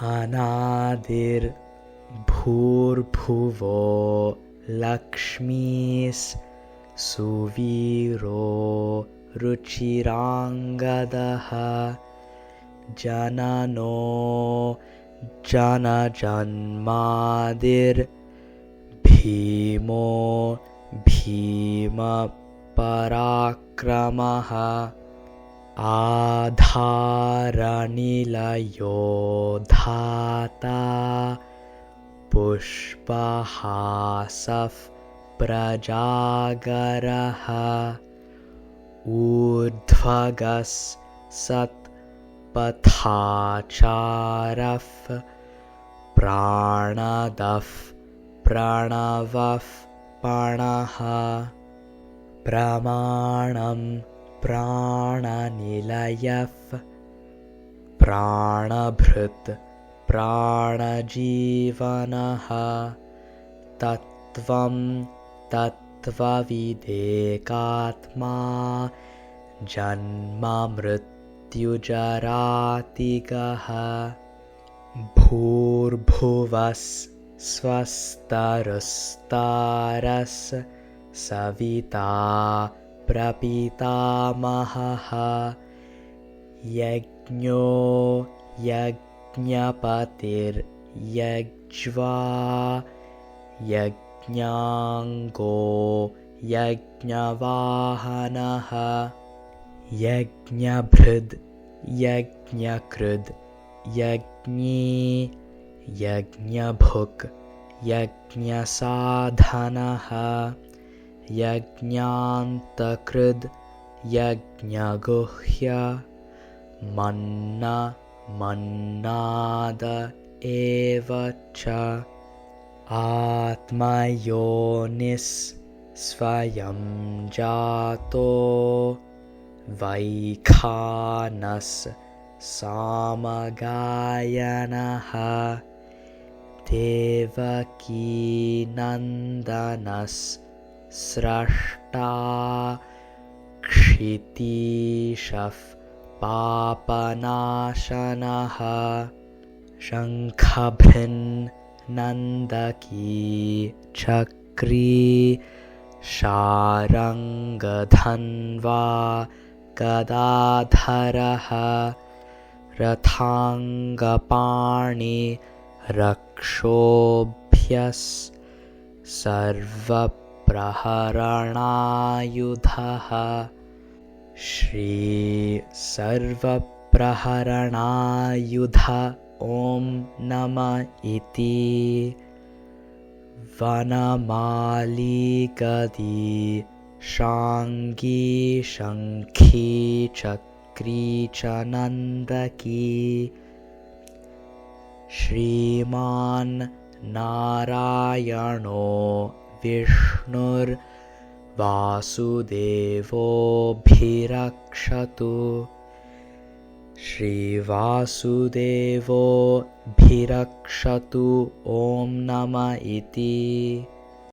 अनादिर्भूर्भुवो लक्ष्मीस् सुवीरो रुचिराङ्गदः जननो जनजन्मादिर्भीमो भीमपराक्रमः आधारनिलयो धाता पुष्पहासः प्रजागरः ऊर्ध्वगः सत्पथाचारः प्राणदः प्रणवः पणः प्रमाणं प्राणनिलयः प्राणभृत् प्राणजीवनः तत्त्वं तत्त्वविदेकात्मा जन्ममृत्युजरातिगः भूर्भुवः स्वस्तरस्तारः सविता प्रपितामहः यज्ञो यज्ञपतिर्यज्वा यज्ञाङ्गो यज्ञवाहनः यज्ञभृद् यज्ञकृद् यज्ञी यज्ञभुक् यज्ञसाधनः यज्ञान्तकृद् यज्ञगुह्य मन्नाद एव च आत्मयोनिः स्वयं जातो वैखानस् सामगायनः देवकीनन्दनः स्रष्टा क्षितीशः पापनाशनः शङ्खभृन्नन्दकी चक्री शारङ्गधन्वा गदाधरः रथाङ्गपाणि रक्षोभ्यस् सर्वप्रहरणायुधः श्री सर्वप्रहरणायुध ॐ नमः इति वनमाली गदी शाङ्गी शङ्खी चक्री च नन्दकी श्रीमान् नारायणो विष्णुर्वासुदेवोऽभिरक्षतु श्रीवासुदेवोऽभिरक्षतु ॐ नमः इति।